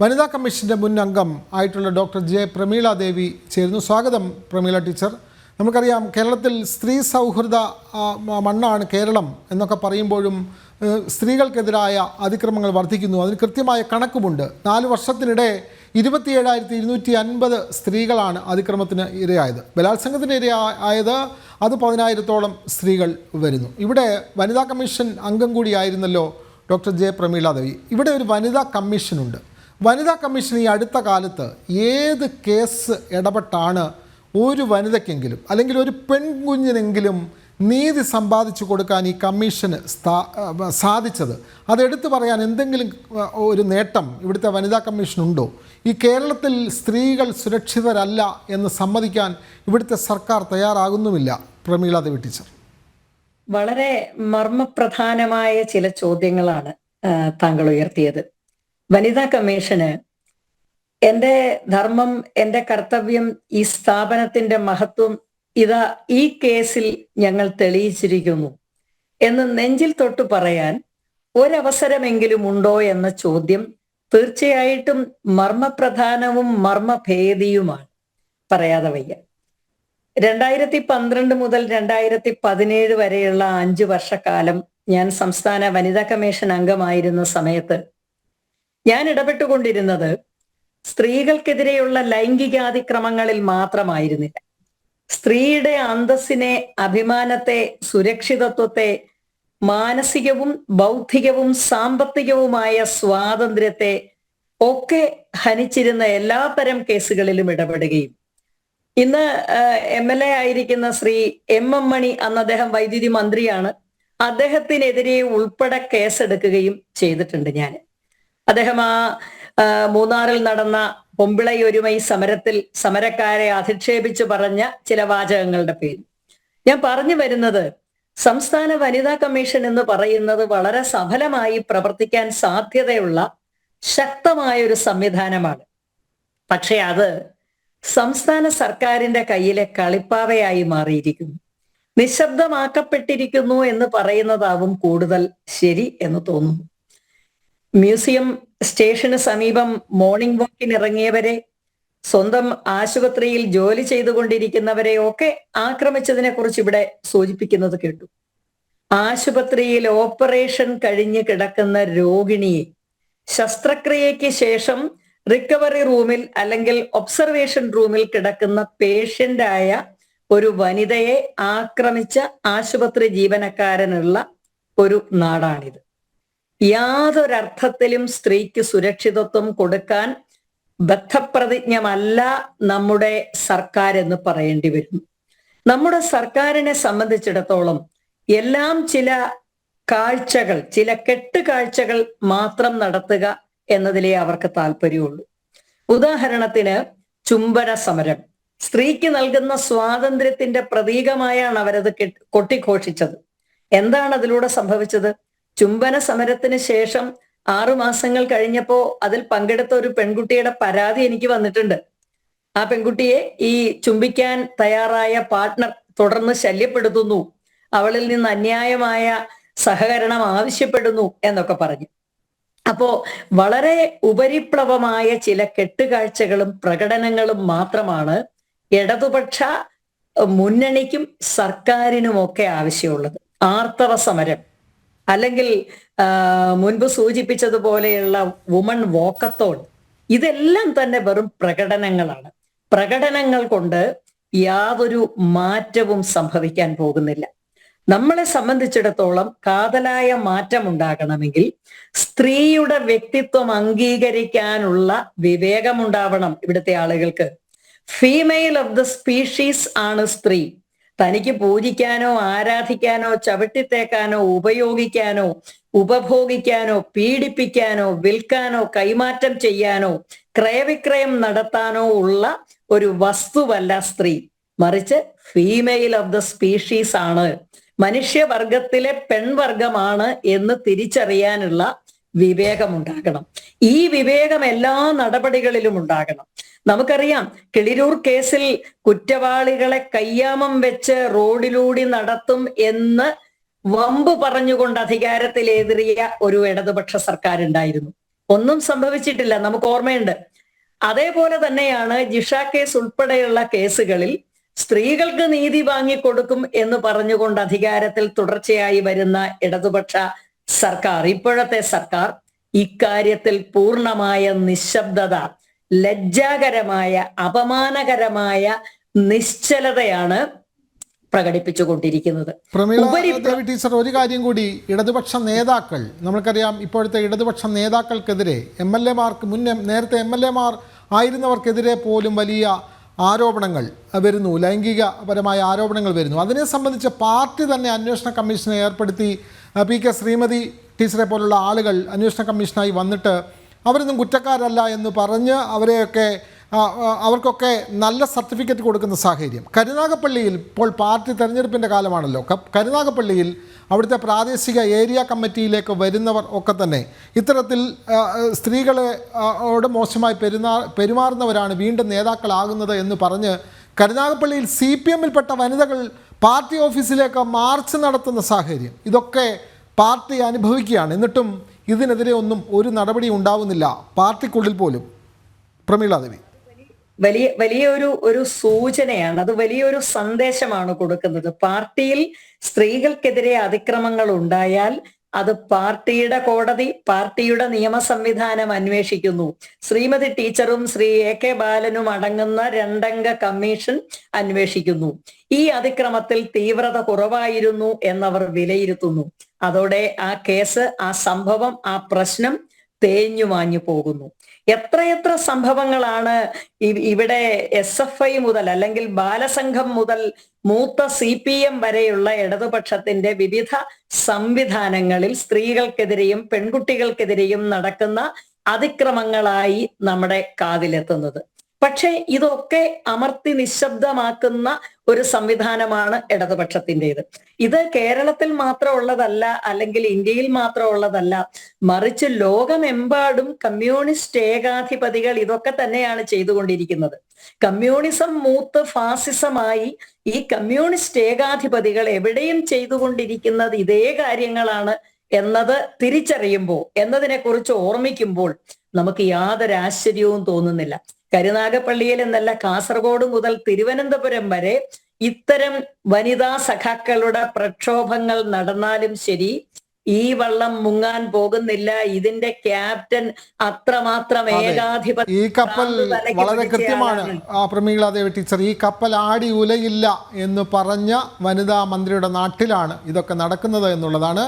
വനിതാ കമ്മീഷന്റെ മുൻ അംഗം ആയിട്ടുള്ള ഡോക്ടർ ജെ പ്രമീള ദേവി ചേരുന്നു. സ്വാഗതം പ്രമീള ടീച്ചർ. നമുക്കറിയാം കേരളത്തിൽ സ്ത്രീ സൗഹൃദ മണ്ണാണ് കേരളം എന്നൊക്കെ പറയുമ്പോഴും സ്ത്രീകൾക്കെതിരായ അതിക്രമങ്ങൾ വർദ്ധിക്കുന്നു. അതിന് കൃത്യമായ കണക്കുമുണ്ട്. 4 വർഷത്തിനിടെ 27,250 സ്ത്രീകളാണ് അതിക്രമത്തിന് ഇരയായത്. ബലാത്സംഗത്തിന് ഇരയായത് അത് 10,000-ഓളം സ്ത്രീകൾ വരുന്നു. ഇവിടെ വനിതാ കമ്മീഷൻ അംഗം കൂടിയായിരുന്നല്ലോ ഡോക്ടർ ജെ പ്രമീള ദേവി. ഇവിടെ ഒരു വനിതാ കമ്മീഷനുണ്ട്. വനിതാ കമ്മീഷൻ ഈ അടുത്ത കാലത്ത് ഏത് കേസ് ഇടപെട്ടാണ് ഒരു വനിതയ്ക്കെങ്കിലും അല്ലെങ്കിൽ ഒരു പെൺകുഞ്ഞിനെങ്കിലും നീതി സമ്പാദിച്ചു കൊടുക്കാൻ ഈ കമ്മീഷന് സാധിച്ചത്? അതെടുത്തു പറയാൻ എന്തെങ്കിലും ഒരു നേട്ടം ഇവിടുത്തെ വനിതാ കമ്മീഷനുണ്ടോ? ഈ കേരളത്തിൽ സ്ത്രീകൾ സുരക്ഷിതരല്ല എന്ന് സമ്മതിക്കാൻ ഇവിടുത്തെ സർക്കാർ തയ്യാറാകുന്നുമില്ല. പ്രമീള ദേവി ടീച്ചർ, വളരെ മർമ്മപ്രധാനമായ ചില ചോദ്യങ്ങളാണ് താങ്കൾ ഉയർത്തിയത്. വനിതാ കമ്മീഷന് എൻ്റെ ധർമ്മം, എൻ്റെ കർത്തവ്യം, ഈ സ്ഥാപനത്തിന്റെ മഹത്വം ഇതാ ഈ കേസിൽ ഞങ്ങൾ തെളിയിച്ചിരിക്കുന്നു എന്ന് നെഞ്ചിൽ തൊട്ട് പറയാൻ ഒരവസരമെങ്കിലും ഉണ്ടോ എന്ന ചോദ്യം തീർച്ചയായിട്ടും മർമ്മപ്രധാനവും മർമ്മഭേദിയുമാണ്. പറയാതെ വയ്യ. 2012 മുതൽ 2017 വരെയുള്ള 5 വർഷക്കാലം ഞാൻ സംസ്ഥാന വനിതാ കമ്മീഷൻ അംഗമായിരുന്ന സമയത്ത് ഞാൻ ഇടപെട്ടുകൊണ്ടിരുന്നത് സ്ത്രീകൾക്കെതിരെയുള്ള ലൈംഗികാതിക്രമങ്ങളിൽ മാത്രമായിരുന്നില്ല. സ്ത്രീയുടെ അന്തസ്സിനെ, അഭിമാനത്തെ, സുരക്ഷിതത്വത്തെ, മാനസികവും ബൗദ്ധികവും സാമ്പത്തികവുമായ സ്വാതന്ത്ര്യത്തെ ഒക്കെ ഹനിച്ചിരുന്ന എല്ലാത്തരം കേസുകളിലും ഇടപെടുകയും ഇന്ന് MLA ആയിരിക്കുന്ന ശ്രീ MM മണി, അന്ന് അദ്ദേഹം വൈദ്യുതി മന്ത്രിയാണ്, അദ്ദേഹത്തിനെതിരെ ഉൾപ്പെടെ കേസെടുക്കുകയും ചെയ്തിട്ടുണ്ട്. ഞാൻ അദ്ദേഹം മൂന്നാറിൽ നടന്ന പൊമ്പിളയൊരുമൈ സമരത്തിൽ സമരക്കാരെ അധിക്ഷേപിച്ച് പറഞ്ഞ ചില വാചകങ്ങളുടെ പേര് ഞാൻ പറഞ്ഞു വരുന്നത്, സംസ്ഥാന വനിതാ കമ്മീഷൻ എന്ന് പറയുന്നത് വളരെ സഫലമായി പ്രവർത്തിക്കാൻ സാധ്യതയുള്ള ശക്തമായ ഒരു സംവിധാനമാണ്. പക്ഷെ അത് സംസ്ഥാന സർക്കാരിന്റെ കയ്യിലെ കളിപ്പാവയായി മാറിയിരിക്കുന്നു, നിശബ്ദമാക്കപ്പെട്ടിരിക്കുന്നു എന്ന് പറയുന്നതാവും കൂടുതൽ ശരി എന്ന് തോന്നുന്നു. മ്യൂസിയം സ്റ്റേഷന് സമീപം മോർണിംഗ് വാക്കിന് ഇറങ്ങിയവരെ, സ്വന്തം ആശുപത്രിയിൽ ജോലി ചെയ്തുകൊണ്ടിരിക്കുന്നവരെ ഒക്കെ ആക്രമിച്ചതിനെ കുറിച്ച് ഇവിടെ സൂചിപ്പിക്കുന്നത് കേട്ടു. ആശുപത്രിയിൽ ഓപ്പറേഷൻ കഴിഞ്ഞ് കിടക്കുന്ന രോഗിണിയെ ശസ്ത്രക്രിയയ്ക്ക് ശേഷം റിക്കവറി റൂമിൽ അല്ലെങ്കിൽ ഒബ്സർവേഷൻ റൂമിൽ കിടക്കുന്ന പേഷ്യന്റായ ഒരു വനിതയെ ആക്രമിച്ച ആശുപത്രി ജീവനക്കാരനുള്ള ഒരു നാടാണിത്. യാതൊരർത്ഥത്തിലും സ്ത്രീക്ക് സുരക്ഷിതത്വം കൊടുക്കാൻ ബദ്ധപ്രതിജ്ഞമല്ല നമ്മുടെ സർക്കാർ എന്ന് പറയേണ്ടി വരുന്നു. നമ്മുടെ സർക്കാരിനെ സംബന്ധിച്ചിടത്തോളം എല്ലാം ചില കാഴ്ചകൾ, ചില കെട്ടുകാഴ്ചകൾ മാത്രം നടത്തുക എന്നതിലേ അവർക്ക് താല്പര്യമുള്ളൂ. ഉദാഹരണത്തിന് ചുംബന സമരം സ്ത്രീക്ക് നൽകുന്ന സ്വാതന്ത്ര്യത്തിന്റെ പ്രതീകമായാണ് അവരത് കൊട്ടിഘോഷിച്ചത്. എന്താണ് അതിലൂടെ സംഭവിച്ചത്? ചുംബന സമരത്തിന് ശേഷം 6 മാസങ്ങൾ കഴിഞ്ഞപ്പോ അതിൽ പങ്കെടുത്ത ഒരു പെൺകുട്ടിയുടെ പരാതി എനിക്ക് വന്നിട്ടുണ്ട്. ആ പെൺകുട്ടിയെ ഈ ചുംബിക്കാൻ തയ്യാറായ പാർട്ട്ണർ തുടർന്ന് ശല്യപ്പെടുത്തുന്നു, അവളിൽ നിന്ന് അന്യായമായ സഹകരണം ആവശ്യപ്പെടുന്നു എന്നൊക്കെ പറഞ്ഞു. അപ്പോ വളരെ ഉപരിപ്ലവമായ ചില കെട്ടുകാഴ്ചകളും പ്രകടനങ്ങളും മാത്രമാണ് ഇടതുപക്ഷ മുന്നണിക്കും സർക്കാരിനുമൊക്കെ ആവശ്യമുള്ളത്. ആർത്തവ സമരം അല്ലെങ്കിൽ മുൻപ് സൂചിപ്പിച്ചതുപോലെയുള്ള വുമൺ വാക്കത്തോൺ, ഇതെല്ലാം തന്നെ വെറും പ്രകടനങ്ങളാണ്. പ്രകടനങ്ങൾ കൊണ്ട് യാതൊരു മാറ്റവും സംഭവിക്കാൻ പോകുന്നില്ല. നമ്മളെ സംബന്ധിച്ചിടത്തോളം കാതലായ മാറ്റം ഉണ്ടാകണമെങ്കിൽ സ്ത്രീയുടെ വ്യക്തിത്വം അംഗീകരിക്കാനുള്ള വിവേകമുണ്ടാവണം ഇവിടുത്തെ ആളുകൾക്ക്. ഫീമെയിൽ ഓഫ് ദ സ്പീഷീസ് ആണ് സ്ത്രീ. തനിക്ക് പൂജിക്കാനോ ആരാധിക്കാനോ ചവിട്ടിത്തേക്കാനോ ഉപയോഗിക്കാനോ ഉപഭോഗിക്കാനോ പീഡിപ്പിക്കാനോ വിൽക്കാനോ കൈമാറ്റം ചെയ്യാനോ ക്രയവിക്രയം നടത്താനോ ഉള്ള ഒരു വസ്തുവല്ല സ്ത്രീ, മറിച്ച് ഫീമെയിൽ ഓഫ് ദ സ്പീഷീസ് ആണ്, മനുഷ്യവർഗത്തിലെ പെൺവർഗമാണ് എന്ന് തിരിച്ചറിയാനുള്ള വിവേകമുണ്ടാകണം. ഈ വിവേകം എല്ലാ നടപടികളിലും ഉണ്ടാകണം. നമുക്കറിയാം, കിളിരൂർ കേസിൽ കുറ്റവാളികളെ കയ്യാമം വെച്ച് റോഡിലൂടെ നടത്തും എന്ന് വമ്പ് പറഞ്ഞുകൊണ്ട് അധികാരത്തിലേറിയ ഒരു ഇടതുപക്ഷ സർക്കാർ ഉണ്ടായിരുന്നു. ഒന്നും സംഭവിച്ചിട്ടില്ല, നമുക്ക് ഓർമ്മയുണ്ട്. അതേപോലെ തന്നെയാണ് ജിഷ കേസ് ഉൾപ്പെടെയുള്ള കേസുകളിൽ സ്ത്രീകൾക്ക് നീതി വാങ്ങിക്കൊടുക്കും എന്ന് പറഞ്ഞുകൊണ്ട് അധികാരത്തിൽ തുടർച്ചയായി വരുന്ന ഇടതുപക്ഷ സർക്കാർ, ഇപ്പോഴത്തെ സർക്കാർ ഇക്കാര്യത്തിൽ പൂർണ്ണമായ നിശബ്ദത, ലജ്ജാകരമായ അപമാനകരമായ നിശ്ചലതയാണ് പ്രകടിപ്പിച്ചുകൊണ്ടിരിക്കുന്നത്. പ്രമീള ദേവി ടീച്ചർ, ഒരു കാര്യം കൂടി, ഇടതുപക്ഷ നേതാക്കൾ, നമുക്കറിയാം ഇപ്പോഴത്തെ ഇടതുപക്ഷ നേതാക്കൾക്കെതിരെ നേരത്തെ MLA-മാർ ആയിരുന്നവർക്കെതിരെ പോലും വലിയ ആരോപണങ്ങൾ വരുന്നു, ലൈംഗികപരമായ ആരോപണങ്ങൾ വരുന്നു. അതിനെ സംബന്ധിച്ച് പാർട്ടി തന്നെ അന്വേഷണ കമ്മീഷനെ ഏർപ്പെടുത്തി. PK ശ്രീമതി ടീച്ചറെ പോലുള്ള ആളുകൾ അന്വേഷണ കമ്മീഷനായി വന്നിട്ട് അവരൊന്നും കുറ്റക്കാരല്ല എന്ന് പറഞ്ഞ് അവർക്കൊക്കെ നല്ല സർട്ടിഫിക്കറ്റ് കൊടുക്കുന്ന സാഹചര്യം. കരുനാഗപ്പള്ളിയിൽ ഇപ്പോൾ പാർട്ടി തെരഞ്ഞെടുപ്പിൻ്റെ കാലമാണല്ലോ. കരുനാഗപ്പള്ളിയിൽ അവിടുത്തെ പ്രാദേശിക ഏരിയ കമ്മിറ്റിയിലേക്ക് വരുന്നവർ ഒക്കെ തന്നെ ഇത്തരത്തിൽ സ്ത്രീകളോട് മോശമായി പെരുമാറുന്നവരാണ് വീണ്ടും നേതാക്കളാകുന്നത് എന്ന് പറഞ്ഞ് കരുനാഗപ്പള്ളിയിൽ CPM-ൽപ്പെട്ട വനിതകൾ പാർട്ടി ഓഫീസിലേക്ക് മാർച്ച് നടത്തുന്ന സാഹചര്യം ഇതൊക്കെ പാർട്ടി അനുഭവിക്കുകയാണ്. എന്നിട്ടും ഇതിനെതിരെ ഒന്നും ഒരു നടപടി ഉണ്ടാവുന്നില്ല പാർട്ടിക്കുള്ളിൽ പോലും. പ്രമീള ദേവി, വലിയൊരു സൂചനയാണ്, അത് വലിയൊരു സന്ദേശമാണ് കൊടുക്കുന്നത്. പാർട്ടിയിൽ സ്ത്രീകൾക്കെതിരെ അതിക്രമങ്ങൾ ഉണ്ടായാൽ അത് പാർട്ടിയുടെ കോടതി, പാർട്ടിയുടെ നിയമ സംവിധാനം അന്വേഷിക്കുന്നു. ശ്രീമതി ടീച്ചറും ശ്രീ AK ബാലനും അടങ്ങുന്ന 2-അംഗ കമ്മീഷൻ അന്വേഷിക്കുന്നു. ഈ അതിക്രമത്തിൽ തീവ്രത കുറവായിരുന്നു എന്നവർ വിലയിരുത്തുന്നു. അതോടെ ആ കേസ്, ആ സംഭവം, ആ പ്രശ്നം തേഞ്ഞു മാഞ്ഞു പോകുന്നു. എത്രയെത്ര സംഭവങ്ങളാണ് ഇവിടെ SFI മുതൽ അല്ലെങ്കിൽ ബാലസംഘം മുതൽ മൂത്ത CPM വരെയുള്ള ഇടതുപക്ഷത്തിന്റെ വിവിധ സംവിധാനങ്ങളിൽ സ്ത്രീകൾക്കെതിരെയും പെൺകുട്ടികൾക്കെതിരെയും നടക്കുന്ന അതിക്രമങ്ങളായി നമ്മുടെ കാതിലെത്തുന്നത്. പക്ഷെ ഇതൊക്കെ അമർത്തി നിശബ്ദമാക്കുന്ന ഒരു സംവിധാനമാണ് ഇടതുപക്ഷത്തിൻ്റെത്. ഇത് കേരളത്തിൽ മാത്രമുള്ളതല്ല, അല്ലെങ്കിൽ ഇന്ത്യയിൽ മാത്രമുള്ളതല്ല, മറിച്ച് ലോകമെമ്പാടും കമ്മ്യൂണിസ്റ്റ് ഏകാധിപതികൾ ഇതൊക്കെ തന്നെയാണ് ചെയ്തുകൊണ്ടിരിക്കുന്നത്. കമ്മ്യൂണിസം മൂത്ത് ഫാസിസമായി ഈ കമ്മ്യൂണിസ്റ്റ് ഏകാധിപതികൾ എവിടെയും ചെയ്തുകൊണ്ടിരിക്കുന്നത് ഇതേ കാര്യങ്ങളാണ് എന്നത് തിരിച്ചറിയുമ്പോൾ, എന്നതിനെ കുറിച്ച് ഓർമ്മിക്കുമ്പോൾ നമുക്ക് യാതൊരു ആശ്ചര്യവും തോന്നുന്നില്ല. കരുനാഗപ്പള്ളിയിൽ എന്നല്ല, കാസർഗോഡ് മുതൽ തിരുവനന്തപുരം വരെ ഇത്തരം വനിതാ സഖാക്കളുടെ പ്രക്ഷോഭങ്ങൾ നടന്നാലും ശരി, ഈ വള്ളം മുങ്ങാൻ പോകുന്നില്ല. ഇതിന്റെ ക്യാപ്റ്റൻ അത്രമാത്രം ഏകാധിപത്യ, ഈ കപ്പൽ വളരെ കൃത്യമാണ് പ്രമീള ദേവി ടീച്ചർ, ഈ കപ്പൽ ആടി ഉലയില്ല എന്ന് പറഞ്ഞ വനിതാ മന്ത്രിയുടെ നാട്ടിലാണ് ഇതൊക്കെ നടക്കുന്നത് എന്നുള്ളതാണ്.